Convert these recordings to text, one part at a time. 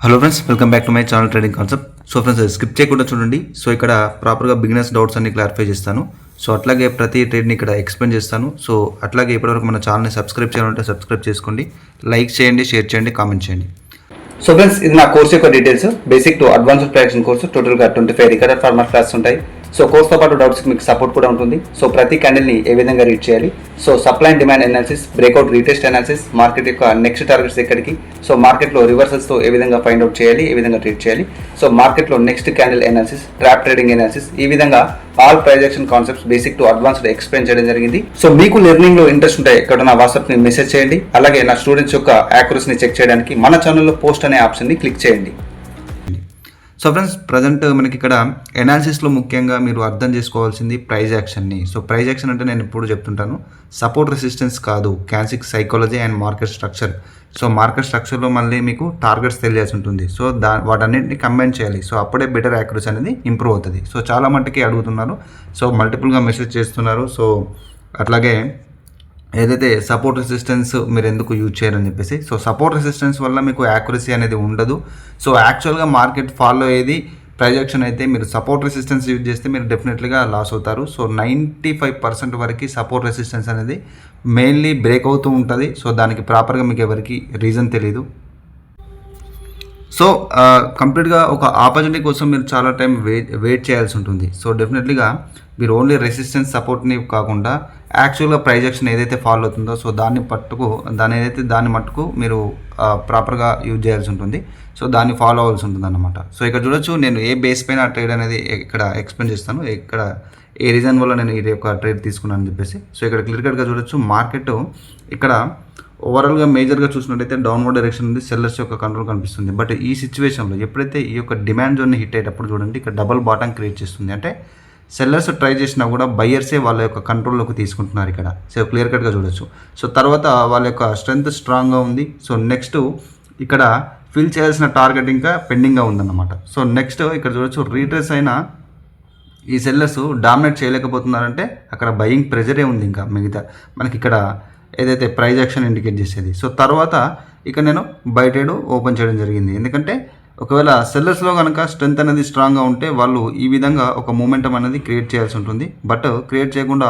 Hello friends, welcome back to my channel trading concept. So friends, skip చేయకుండా చూడండి. So ఇక్కడ ప్రాపర్గా beginners doubts అన్ని క్లారిఫై చేస్తాను. సో అట్లాగే ప్రతి ట్రేడ్ని ఇక్కడ ఎక్స్ప్లెయిన్ చేస్తాను. సో అట్లాగే ఇప్పటివరకు మన ఛానల్ని సబ్స్క్రైబ్ చేయాలంటే సబ్స్క్రైబ్ చేసుకోండి, లైక్ చేయండి, షేర్ చేయండి, కామెంట్ చేయండి. సో ఫ్రెండ్స్, ఇది నా కోర్స్ యొక్క details. Basic to advanced practitioner course. టోటల్గా 25 రికార్డెడ్ ఫార్మాట్ క్లాసెస్ ఉంటాయి. సో కోర్స్తో పాటు డౌట్స్కి మీకు సపోర్ట్ కూడా ఉంటుంది. సో ప్రతి క్యాండిల్ని ఏ విధంగా రీడ్ చేయాలి, so supply and demand analysis, breakout retest analysis, market యొక్క నెక్స్ట్ టార్గెట్స్ ఎక్కడికి, సో మార్కెట్లో రివర్సల్స్తో ఏ విధంగా ఫైండ్ అవుట్ చేయాలి, ఏ విధంగా ట్రీట్ చేయాలి, సో మార్కెట్లో next candle analysis, trap trading analysis, ఈ విధంగా all price action concepts basic to advanced explain చేయడం జరిగింది. సో మీకు లెర్నింగ్లో ఇంట్రెస్ట్ ఉంటే ఇక్కడ నా వాట్సాప్ని మెసేజ్ చేయండి. అలాగే నా స్టూడెంట్స్ యొక్క యాక్యురసీని చెక్ చేయడానికి మన ఛానల్లో పోస్ట్ అనే ఆప్షన్ని క్లిక్ చేయండి. సో ఫ్రెండ్స్, ప్రజెంట్ మనకి ఇక్కడ ఎనాలిసిస్లో ముఖ్యంగా మీరు అర్థం చేసుకోవాల్సింది ప్రైజ్ యాక్షన్ని. సో ప్రైజ్ యాక్షన్ అంటే నేను ఇప్పుడు చెప్తుంటాను, సపోర్ట్ రెసిస్టెన్స్ కాదు, candlestick psychology and market structure. So market స్ట్రక్చర్లో మళ్ళీ మీకు టార్గెట్స్ తెలియాల్సి ఉంటుంది. సో వాటన్నింటిని కంబైన్ చేయాలి. సో అప్పుడే బెటర్ యాక్యురసీ అనేది ఇంప్రూవ్ అవుతుంది. సో చాలా మట్టుకి అడుగుతున్నారు, సో మల్టిపుల్గా మెసేజ్ చేస్తున్నారు. సో అట్లాగే ఏదైతే సపోర్ట్ రెసిస్టెన్స్ మీరు ఎందుకు యూజ్ చేయరని చెప్పేసి. సో సపోర్ట్ రెసిస్టెన్స్ వల్ల మీకు యాక్యురసీ అనేది ఉండదు. సో యాక్చువల్గా మార్కెట్ ఫాలో అయ్యేది ప్రైజ్ యాక్షన్ అయితే మీరు సపోర్ట్ రెసిస్టెన్స్ యూజ్ చేస్తే మీరు డెఫినెట్లీగా లాస్ అవుతారు. సో 95% వరకు సపోర్ట్ రెసిస్టెన్స్ అనేది మెయిన్లీ బ్రేక్ అవుతూ ఉంటుంది. సో దానికి ప్రాపర్గా మీకు ఎవరికి రీజన్ తెలీదు. సో కంప్లీట్గా ఒక ఆపర్చునిటీ కోసం మీరు చాలా టైం వెయిట్ చేయాల్సి ఉంటుంది. సో డెఫినెట్లీగా మీరు ఓన్లీ రెసిస్టెన్స్ సపోర్ట్ని కాకుండా యాక్చువల్గా ప్రైజ్ యాక్షన్ ఏదైతే ఫాలో అవుతుందో సో దాన్ని మట్టుకు మీరు ప్రాపర్గా యూజ్ చేయాల్సి ఉంటుంది. సో దాన్ని ఫాలో అవ్వాల్సి ఉంటుంది అన్నమాట. సో ఇక్కడ చూడొచ్చు, నేను ఏ బేస్ పైన ట్రేడ్ అనేది ఇక్కడ ఎక్స్ప్లెయిన్ చేస్తాను, ఇక్కడ ఏ రీజన్ వల్ల నేను ఇది ఒక ట్రేడ్ తీసుకున్నాను అని చెప్పేసి. సో ఇక్కడ క్లియర్ కట్గా చూడొచ్చు, మార్కెట్ ఇక్కడ ఓవరాల్గా మేజర్గా చూసినట్టయితే డౌన్వర్డ్ డైరెక్షన్ ఉంది, సెల్లర్స్ యొక్క కంట్రోల్ కనిపిస్తుంది. బట్ ఈ సిచ్యువేషన్లో ఎప్పుడైతే ఈ యొక్క డిమాండ్ జోన్ని హిట్ అయ్యేటప్పుడు చూడండి, ఇక్కడ డబల్ బాటమ్ క్రియేట్ చేస్తుంది. అంటే సెల్లర్స్ ట్రై చేసినా కూడా బయ్యర్సే వాళ్ళ యొక్క కంట్రోల్లోకి తీసుకుంటున్నారు ఇక్కడ. సో క్లియర్ కట్గా చూడొచ్చు. సో తర్వాత వాళ్ళ యొక్క స్ట్రెంత్ స్ట్రాంగ్గా ఉంది. సో నెక్స్ట్ ఇక్కడ ఫిల్ చేయాల్సిన టార్గెట్ ఇంకా పెండింగ్గా ఉందన్నమాట. సో నెక్స్ట్ ఇక్కడ చూడొచ్చు, రీట్రేస్ అయినా ఈ సెల్లర్స్ డామినేట్ చేయలేకపోతున్నారంటే అక్కడ బయింగ్ ప్రెజరే ఉంది. ఇంకా మిగతా మనకి ఇక్కడ ఏదైతే ప్రైజ్ యాక్షన్ ఇండికేట్ చేసేది. సో తర్వాత ఇక్కడ నేను బై ట్రేడ్ ఓపెన్ చేయడం జరిగింది. ఎందుకంటే ఒకవేళ సెల్లర్స్లో కనుక స్ట్రెంత్ అనేది స్ట్రాంగ్గా ఉంటే వాళ్ళు ఈ విధంగా ఒక మూమెంటం అనేది క్రియేట్ చేయాల్సి ఉంటుంది. బట్ క్రియేట్ చేయకుండా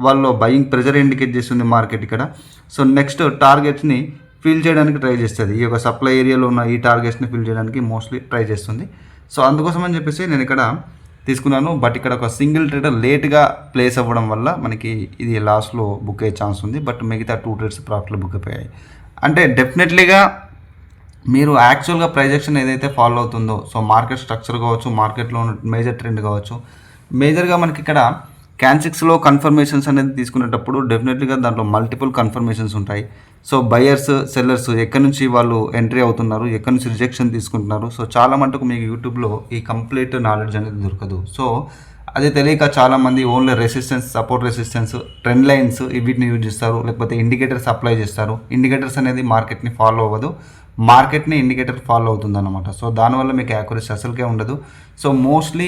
వాళ్ళు బయింగ్ ప్రెజర్ ఇండికేట్ చేస్తుంది మార్కెట్ ఇక్కడ. సో నెక్స్ట్ టార్గెట్స్ని ఫిల్ చేయడానికి ట్రై చేస్తుంది. ఈ యొక్క సప్లై ఏరియాలో ఉన్న ఈ టార్గెట్స్ని ఫిల్ చేయడానికి మోస్ట్లీ ట్రై చేస్తుంది. సో అందుకోసం అని చెప్పేసి నేను ఇక్కడ తీసుకున్నాను. బట్ ఇక్కడ ఒక సింగిల్ ట్రేడర్ లేట్గా ప్లేస్ అవ్వడం వల్ల మనకి ఇది లాస్లో బుక్ అయ్యే ఛాన్స్ ఉంది. బట్ మిగతా 2 ట్రేడ్స్ ప్రాఫిట్లో బుక్ అయిపోయాయి. అంటే డెఫినెట్లీగా మీరు యాక్చువల్గా ప్రైజ్ యాక్షన్ ఏదైతే ఫాలో అవుతుందో, సో మార్కెట్ స్ట్రక్చర్ కావచ్చు, మార్కెట్లో ఉన్న మేజర్ ట్రెండ్ కావచ్చు, మేజర్గా మనకి ఇక్కడ క్యాన్సిక్స్లో కన్ఫర్మేషన్స్ అనేది తీసుకునేటప్పుడు డెఫినెట్లీగా దాంట్లో మల్టిపుల్ కన్ఫర్మేషన్స్ ఉంటాయి. సో బయర్స్ సెల్లర్స్ ఎక్కడి నుంచి వాళ్ళు ఎంట్రీ అవుతున్నారు, ఎక్కడి నుంచి రిజెక్షన్ తీసుకుంటున్నారు, సో చాలా మటుకు మీకు యూట్యూబ్లో ఈ కంప్లీట్ నాలెడ్జ్ అనేది దొరకదు. సో అది తెలియక చాలామంది only resistance, support resistance, trend lines వీటిని యూజ్ చేస్తారు, లేకపోతే ఇండికేటర్స్ అప్లై చేస్తారు. ఇండికేటర్స్ అనేది మార్కెట్ని ఫాలో అవ్వదు, మార్కెట్ని ఇండికేటర్ ఫాలో అవుతుంది అన్నమాట. సో దానివల్ల మీకు యాక్యురసీ అసలుకే ఉండదు. సో మోస్ట్లీ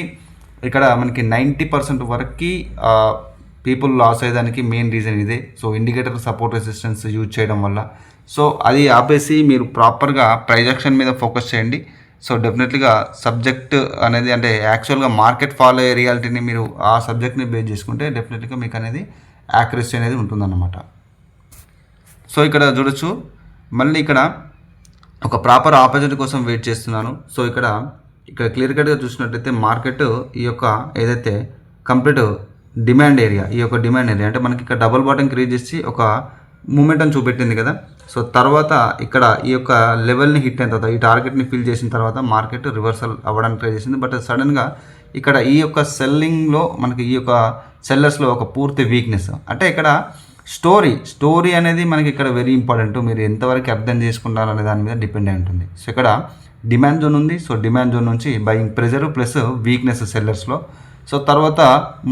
ఇక్కడ మనకి 90% వరకు పీపుల్ లాస్ అయ్యేదానికి మెయిన్ రీజన్ ఇదే. So indicator support resistance use చేయడం వల్ల. సో అది ఆపేసి మీరు ప్రాపర్గా ప్రైజ్ యాక్షన్ మీద ఫోకస్ చేయండి. సో డెఫినెట్లీగా సబ్జెక్ట్ అనేది అంటే యాక్చువల్గా మార్కెట్ ఫాలో అయ్యే రియాలిటీని మీరు ఆ సబ్జెక్ట్ని బేస్ చేసుకుంటే డెఫినెట్లీగా మీకు అనేది యాక్యురసీ అనేది ఉంటుందన్నమాట. సో ఇక్కడ చూడొచ్చు, మళ్ళీ ఇక్కడ ఒక ప్రాపర్ ఆపర్చునిటీ కోసం వెయిట్ చేస్తున్నాను. సో ఇక్కడ క్లియర్ కట్గా చూసినట్టయితే మార్కెట్ ఈ యొక్క ఏదైతే కంప్లీట్ డిమాండ్ ఏరియా, ఈ యొక్క డిమాండ్ ఏరియా అంటే మనకి ఇక్కడ డబుల్ బాటమ్ క్రియేట్ చేసి ఒక మూమెంటం చూపెట్టింది కదా. సో తర్వాత ఇక్కడ ఈ యొక్క లెవెల్ని హిట్ అయిన తర్వాత, ఈ టార్గెట్ని ఫిల్ చేసిన తర్వాత మార్కెట్ రివర్సల్ అవ్వడానికి ట్రై చేసింది. బట్ సడన్గా ఇక్కడ ఈ యొక్క సెల్లింగ్లో మనకి ఈ యొక్క సెల్లర్స్లో ఒక పూర్తి వీక్నెస్. అంటే ఇక్కడ స్టోరీ అనేది మనకి ఇక్కడ వెరీ ఇంపార్టెంట్. మీరు ఎంతవరకు అర్థం చేసుకుంటారు అనే దాని మీద డిపెండ్ అయి ఉంటుంది. సో ఇక్కడ డిమాండ్ జోన్ ఉంది. సో డిమాండ్ జోన్ నుంచి బయింగ్ ప్రెజర్ ప్లస్ వీక్నెస్ సెల్లర్స్లో. సో తర్వాత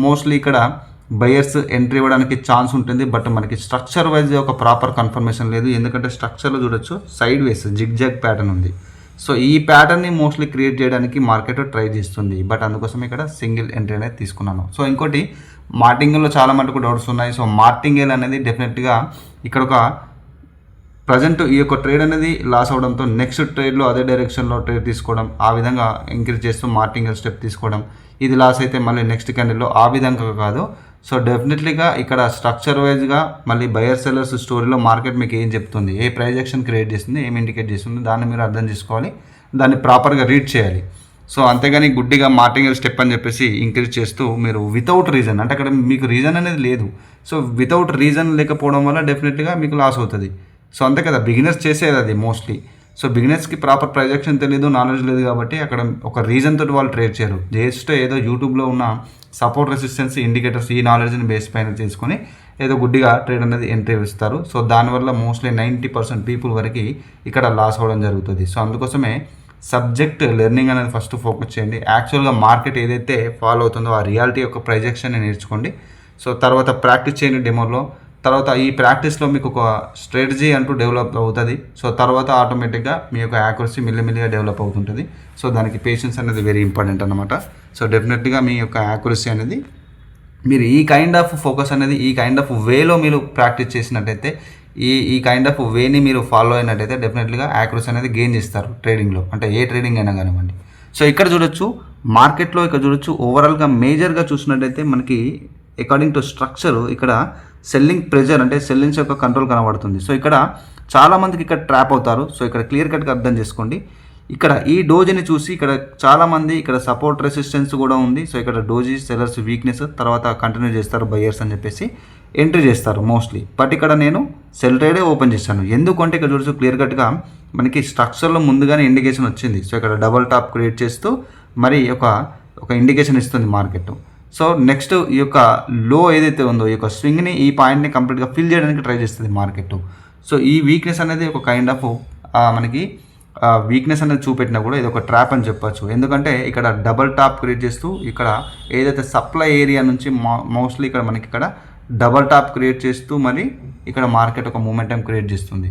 మోస్ట్లీ ఇక్కడ బయర్స్ ఎంట్రీ ఇవ్వడానికి ఛాన్స్ ఉంటుంది. బట్ మనకి స్ట్రక్చర్ వైజ్ ఒక ప్రాపర్ కన్ఫర్మేషన్ లేదు. ఎందుకంటే స్ట్రక్చర్లో చూడొచ్చు సైడ్ వేస్ జిగ్జాగ్ ప్యాటర్న్ ఉంది. సో ఈ ప్యాటర్న్ని మోస్ట్లీ క్రియేట్ చేయడానికి మార్కెట్ ట్రై చేస్తుంది. బట్ అందుకోసం ఇక్కడ సింగిల్ ఎంట్రీ అనేది తీసుకున్నాను. సో ఇంకోటి మార్టింగల్లో చాలా మటుకు డౌట్స్ ఉన్నాయి. సో మార్టింగల్ అనేది డెఫినెట్గా ఇక్కడ ఒక ప్రజెంట్ ఈ యొక్క ట్రేడ్ అనేది లాస్ అవడంతో నెక్స్ట్ ట్రేడ్లో అదే డైరెక్షన్లో ట్రేడ్ తీసుకోవడం, ఆ విధంగా ఇంక్రీజ్ చేస్తూ మార్టింగల్ స్టెప్ తీసుకోవడం, ఇది లాస్ అయితే మళ్ళీ నెక్స్ట్ క్యాండిల్లో ఆ విధంగా కాదు. సో డెఫినెట్లీగా ఇక్కడ స్ట్రక్చర్ వైజ్గా మళ్ళీ బయర్ సెల్లర్స్ స్టోరీలో మార్కెట్ మీకు ఏం చెప్తుంది, ఏ ప్రైజ్ యాక్షన్ క్రియేట్ చేస్తుంది, ఏం ఇండికేట్ చేస్తుంది, దాన్ని మీరు అర్థం చేసుకోవాలి, దాన్ని ప్రాపర్గా రీడ్ చేయాలి. సో అంతేగాని గుడ్డిగా మార్టింగల్ స్టెప్ అని చెప్పేసి ఇంక్రీజ్ చేస్తూ మీరు వితౌట్ రీజన్, అంటే అక్కడ మీకు రీజన్ అనేది లేదు, సో వితౌట్ రీజన్ లేకపోవడం వల్ల డెఫినెట్గా మీకు లాస్ అవుతుంది. సో అంతే కదా, బిగినర్స్ చేసేది అది మోస్ట్లీ. సో బిగినర్స్కి ప్రాపర్ ప్రొజెక్షన్ తెలియదు, నాలెడ్జ్ లేదు కాబట్టి అక్కడ ఒక రీజన్ తోటి వాళ్ళు ట్రేడ్ చేయరు. జస్ట్ ఏదో యూట్యూబ్లో ఉన్న సపోర్ట్ రెసిస్టెన్స్ ఇండికేటర్స్ ఈ నాలెడ్జ్ని బేస్ పైన తీసుకొని ఏదో గుడ్డిగా ట్రేడ్ అనేది ఎంట్రీ ఇస్తారు. సో దానివల్ల మోస్ట్లీ 90% పీపుల్ వరకు ఇక్కడ లాస్ అవ్వడం జరుగుతుంది. సో అందుకోసమే సబ్జెక్ట్ లెర్నింగ్ అనేది ఫస్ట్ ఫోకస్ చేయండి. యాక్చువల్గా మార్కెట్ ఏదైతే ఫాలో అవుతుందో ఆ రియాలిటీ యొక్క ప్రొజెక్షన్ని నేర్చుకోండి. సో తర్వాత ప్రాక్టీస్ చేయండి డెమోలో. తర్వాత ఈ ప్రాక్టీస్లో మీకు ఒక స్ట్రాటజీ అంటూ డెవలప్ అవుతుంది. సో తర్వాత ఆటోమేటిక్గా మీ యొక్క యాక్యురసీ మెల్లిమెల్లిగా డెవలప్ అవుతుంటుంది. సో దానికి పేషెన్స్ అనేది వెరీ ఇంపార్టెంట్ అనమాట. సో డెఫినెట్గా మీ యొక్క యాక్యురసీ అనేది మీరు ఈ కైండ్ ఆఫ్ ఫోకస్ అనేది ఈ కైండ్ ఆఫ్ వేలో మీరు ప్రాక్టీస్ చేసినట్టయితే, ఈ కైండ్ ఆఫ్ వేని మీరు ఫాలో అయినట్టయితే డెఫినెట్లీగా యాక్యురసీ అనేది గెయిన్ చేస్తారు ట్రేడింగ్లో, అంటే ఏ ట్రేడింగ్ అయినా కానివ్వండి. సో ఇక్కడ చూడొచ్చు మార్కెట్లో, ఇక్కడ చూడొచ్చు ఓవరాల్గా మేజర్గా చూసినట్టయితే మనకి అకార్డింగ్ టు స్ట్రక్చర్ ఇక్కడ సెల్లింగ్ ప్రెజర్, అంటే సెల్లింగ్స్ యొక్క కంట్రోల్ కనబడుతుంది. సో ఇక్కడ చాలామందికి ఇక్కడ ట్రాప్ అవుతారు. సో ఇక్కడ క్లియర్ కట్గా అర్థం చేసుకోండి. ఇక్కడ ఈ డోజీని చూసి ఇక్కడ చాలామంది ఇక్కడ సపోర్ట్ రెసిస్టెన్స్ కూడా ఉంది. సో ఇక్కడ డోజీ సెల్లర్స్ వీక్నెస్ తర్వాత కంటిన్యూ చేస్తారు బయర్స్ అని చెప్పేసి ఎంట్రీ చేస్తారు మోస్ట్లీ. బట్ ఇక్కడ నేను సెల్ ట్రేడే ఓపెన్ చేశాను. ఎందుకంటే ఇక్కడ చూడొచ్చు క్లియర్ కట్గా మనకి స్ట్రక్చర్లో ముందుగానే ఇండికేషన్ వచ్చింది. సో ఇక్కడ డబల్ టాప్ క్రియేట్ చేస్తూ మరి ఒక ఇండికేషన్ ఇస్తుంది మార్కెట్. సో నెక్స్ట్ ఈ యొక్క లో ఏదైతే ఉందో ఈ యొక్క స్వింగ్ని, ఈ పాయింట్ని కంప్లీట్గా ఫిల్ చేయడానికి ట్రై చేస్తుంది మార్కెట్. సో ఈ వీక్నెస్ అనేది ఒక కైండ్ ఆఫ్ మనకి వీక్నెస్ అనేది చూపెట్టినా కూడా ఇది ఒక ట్రాప్ అని చెప్పొచ్చు. ఎందుకంటే ఇక్కడ డబల్ టాప్ క్రియేట్ చేస్తూ ఇక్కడ ఏదైతే సప్లై ఏరియా నుంచి మోస్ట్లీ ఇక్కడ మనకి ఇక్కడ డబల్ టాప్ క్రియేట్ చేస్తూ మరి ఇక్కడ మార్కెట్ ఒక మూమెంటం క్రియేట్ చేస్తుంది.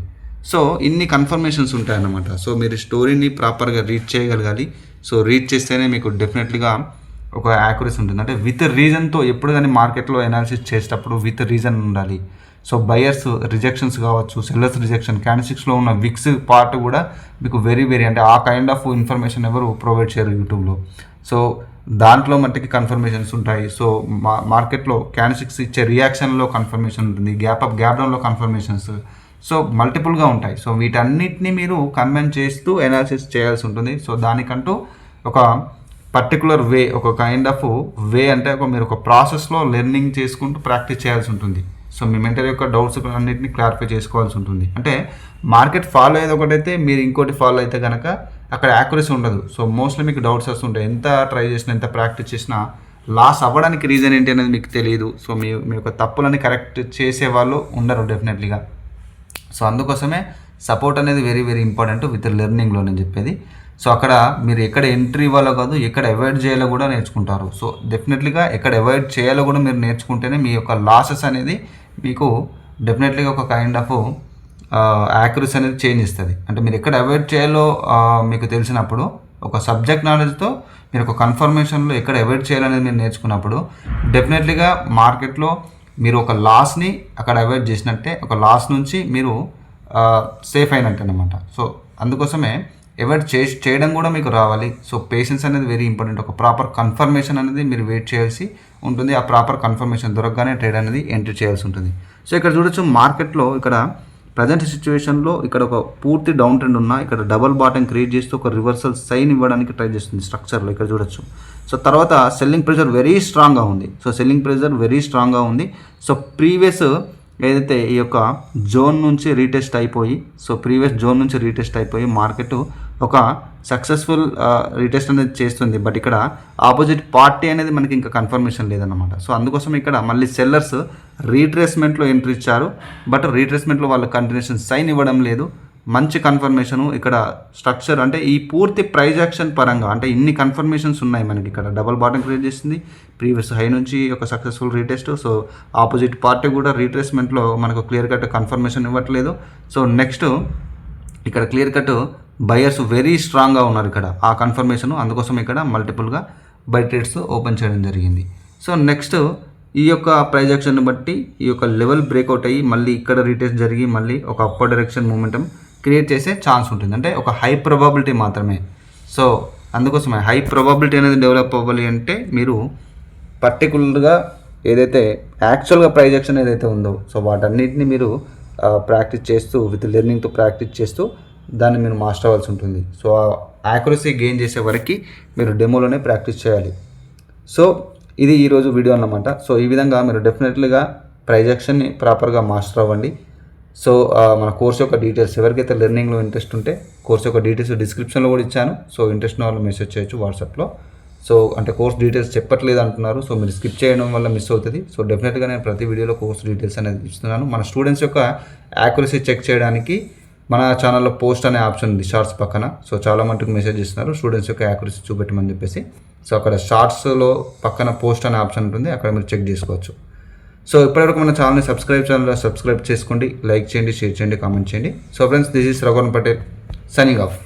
సో ఇన్ని కన్ఫర్మేషన్స్ ఉంటాయన్నమాట. సో మీరు స్టోరీని ప్రాపర్గా రీడ్ చేయగలగాలి. సో రీడ్ చేస్తేనే మీకు డెఫినెట్లీగా ఒక యాక్యురసీ ఉంటుంది. అంటే విత్ రీజన్తో ఎప్పుడు కానీ మార్కెట్లో అనాలిసిస్ చేసేటప్పుడు విత్ రీజన్ ఉండాలి. సో బయర్స్ రిజెక్షన్స్ కావచ్చు, సెల్లర్స్ రిజెక్షన్, క్యాండిల్స్టిక్స్లో ఉన్న విక్స్ పార్ట్ కూడా మీకు వెరీ అంటే ఆ కైండ్ ఆఫ్ ఇన్ఫర్మేషన్ ఎవరు ప్రొవైడ్ చేయరు యూట్యూబ్లో. సో దాంట్లో మట్టికి కన్ఫర్మేషన్స్ ఉంటాయి. సో మార్కెట్లో క్యాండిల్స్టిక్స్ ఇచ్చే రియాక్షన్లో కన్ఫర్మేషన్ ఉంటుంది, గ్యాప్ డౌన్లో కన్ఫర్మేషన్స్, సో మల్టిపుల్గా ఉంటాయి. సో వీటన్నిటిని మీరు కంబైన్ చేస్తూ అనాలిసిస్ చేయాల్సి ఉంటుంది. సో దానికంటూ ఒక పర్టికులర్ వే, ఒక కైండ్ ఆఫ్ వే, అంటే మీరు ఒక ప్రాసెస్లో లెర్నింగ్ చేసుకుంటూ ప్రాక్టీస్ చేయాల్సి ఉంటుంది. సో మీ మెంటర్ యొక్క డౌట్స్ అన్నింటినీ క్లారిఫై చేసుకోవాల్సి ఉంటుంది. అంటే మార్కెట్ ఫాలో అయ్యేది ఒకటైతే మీరు ఇంకోటి ఫాలో అయితే కనుక అక్కడ యాక్యురసీ ఉండదు. సో మోస్ట్లీ మీకు డౌట్స్ వస్తుంటాయి. ఎంత ట్రై చేసినా, ఎంత ప్రాక్టీస్ చేసినా లాస్ అవ్వడానికి రీజన్ ఏంటి అనేది మీకు తెలియదు. సో మీ యొక్క తప్పులని కరెక్ట్ చేసే వాళ్ళు ఉండరు డెఫినెట్లీగా. సో అందుకోసమే సపోర్ట్ అనేది వెరీ ఇంపార్టెంట్ విత్ లెర్నింగ్లో నేను చెప్పేది. సో అక్కడ మీరు ఎక్కడ ఎంట్రీ ఇవ్వాలో కాదు, ఎక్కడ అవాయిడ్ చేయాలో కూడా నేర్చుకుంటారు. సో డెఫినెట్లీగా ఎక్కడ అవాయిడ్ చేయాలో కూడా మీరు నేర్చుకుంటేనే మీ యొక్క లాసెస్ అనేది మీకు డెఫినెట్లీగా ఒక కైండ్ ఆఫ్ యాక్యురసీ అనేది చేంజ్ ఇస్తుంది. అంటే మీరు ఎక్కడ అవాయిడ్ చేయాలో మీకు తెలిసినప్పుడు ఒక సబ్జెక్ట్ నాలెడ్జ్తో మీరు ఒక కన్ఫర్మేషన్లో ఎక్కడ అవాయిడ్ చేయాలనేది మీరు నేర్చుకున్నప్పుడు డెఫినెట్లీగా మార్కెట్లో మీరు ఒక లాస్ని అక్కడ అవాయిడ్ చేసినట్టే, ఒక లాస్ నుంచి మీరు సేఫ్ అయినట్టు అనమాట. సో అందుకోసమే అవాయిడ్ చేయడం కూడా మీకు రావాలి. సో పేషెన్స్ అనేది వెరీ ఇంపార్టెంట్. ఒక ప్రాపర్ కన్ఫర్మేషన్ అనేది మీరు వెయిట్ చేయాల్సి ఉంటుంది. ఆ ప్రాపర్ కన్ఫర్మేషన్ దొరకగానే ట్రేడ్ అనేది ఎంట్రీ చేయాల్సి ఉంటుంది. సో ఇక్కడ చూడొచ్చు మార్కెట్లో ఇక్కడ ప్రజెంట్ సిచ్యువేషన్లో ఇక్కడ ఒక పూర్తి డౌన్ ట్రెండ్ ఉన్న ఇక్కడ డబల్ బాటమ్ క్రియేట్ చేస్తూ ఒక రివర్సల్ సైన్ ఇవ్వడానికి ట్రై చేస్తుంది స్ట్రక్చర్లో ఇక్కడ చూడొచ్చు. సో తర్వాత సెల్లింగ్ ప్రెషర్ వెరీ స్ట్రాంగ్గా ఉంది. సో సెల్లింగ్ ప్రెషర్ వెరీ స్ట్రాంగ్గా ఉంది. సో ప్రీవియస్ ఏదైతే ఈ యొక్క జోన్ నుంచి రీటెస్ట్ అయిపోయి, సో ప్రీవియస్ జోన్ నుంచి రీటెస్ట్ అయిపోయి మార్కెట్ ఒక సక్సెస్ఫుల్ రీటెస్ట్ అనేది చేస్తుంది. బట్ ఇక్కడ ఆపోజిట్ పార్టీ అనేది మనకి ఇంకా కన్ఫర్మేషన్ లేదన్నమాట. సో అందుకోసం ఇక్కడ మళ్ళీ సెల్లర్స్ రీట్రేస్మెంట్లో ఎంట్రీ ఇచ్చారు. బట్ రీట్రేస్మెంట్లో వాళ్ళు కంటిన్యూషన్ సైన్ ఇవ్వడం లేదు. మంచి కన్ఫర్మేషను ఇక్కడ స్ట్రక్చర్, అంటే ఈ పూర్తి ప్రైజ్ యాక్షన్ పరంగా అంటే ఇన్ని కన్ఫర్మేషన్స్ ఉన్నాయి మనకి. ఇక్కడ డబల్ బాటమ్ క్రియేట్ చేసింది, ప్రీవియస్ హై నుంచి ఒక successful retest. So opposite party కూడా రీట్రేస్మెంట్లో మనకు క్లియర్ కట్ కన్ఫర్మేషన్ ఇవ్వట్లేదు. సో నెక్స్ట్ ఇక్కడ క్లియర్ కట్ బయర్స్ వెరీ స్ట్రాంగ్గా ఉన్నారు ఇక్కడ ఆ కన్ఫర్మేషన్. అందుకోసం ఇక్కడ మల్టిపుల్గా బై ట్రేడ్స్ ఓపెన్ చేయడం జరిగింది. సో నెక్స్ట్ ఈ యొక్క ప్రైస్ యాక్షన్ని బట్టి ఈ యొక్క లెవెల్ బ్రేక్అవుట్ అయ్యి మళ్ళీ ఇక్కడ రీటెస్ట్ జరిగి మళ్ళీ ఒక అప్పర్ డైరెక్షన్ మూమెంటం క్రియేట్ చేసే ఛాన్స్ ఉంటుంది. అంటే ఒక హై ప్రాబబిలిటీ మాత్రమే. సో అందుకోసమే హై ప్రాబబిలిటీ అనేది డెవలప్ అవ్వాలి అంటే మీరు పర్టికులర్గా ఏదైతే యాక్చువల్గా ప్రైస్ యాక్షన్ ఏదైతే ఉందో సో వాటన్నిటిని మీరు ప్రాక్టీస్ చేస్తూ విత్ లెర్నింగ్తో ప్రాక్టీస్ చేస్తూ దాన్ని మీరు మాస్టర్ అవ్వాల్సి ఉంటుంది. సో యాక్యురసీ గెయిన్ చేసే వరకు మీరు డెమోలోనే ప్రాక్టీస్ చేయాలి. సో ఇది ఈరోజు వీడియో అన్నమాట. సో ఈ విధంగా మీరు డెఫినెట్లీగా ప్రైస్ యాక్షన్ని ప్రాపర్గా మాస్టర్ అవ్వండి. సో మన కోర్స్ యొక్క డీటెయిల్స్ ఎవరికైతే లెర్నింగ్లో ఇంట్రెస్ట్ ఉంటే కోర్స్ యొక్క డీటెయిల్స్ డిస్క్రిప్షన్లో కూడా ఇచ్చాను. సో ఇంట్రెస్ట్ ఉన్న వాళ్ళు మెసేజ్ చేయొచ్చు వాట్సాప్లో. సో అంటే కోర్స్ డీటెయిల్స్ చెప్పట్లేదు అంటున్నారు. సో మీరు స్కిప్ చేయడం వల్ల మిస్ అవుతుంది. సో డెఫినెట్గా నేను ప్రతి వీడియోలో కోర్స్ డీటెయిల్స్ అనేది ఇస్తున్నాను. మన స్టూడెంట్స్ యొక్క యాక్యురసీ చెక్ చేయడానికి మన ఛానల్లో పోస్ట్ అనే ఆప్షన్ ఉంది షార్ట్స్ పక్కన. సో చాలా మటుకు మెసేజ్ ఇస్తున్నారు స్టూడెంట్స్ యొక్క యాక్యురసీ చూపెట్టమని చెప్పేసి. సో అక్కడ షార్ట్స్లో పక్కన పోస్ట్ అనే ఆప్షన్ ఉంటుంది, అక్కడ మీరు చెక్ చేసుకోవచ్చు. సో ఇప్పటివరకు మన ఛానల్ని సబ్స్క్రైబ్ చేసుకోండి, లైక్ చేయండి, షేర్ చేయండి, కామెంట్ చేయండి. So friends, this is Raghuvaran Patel signing off.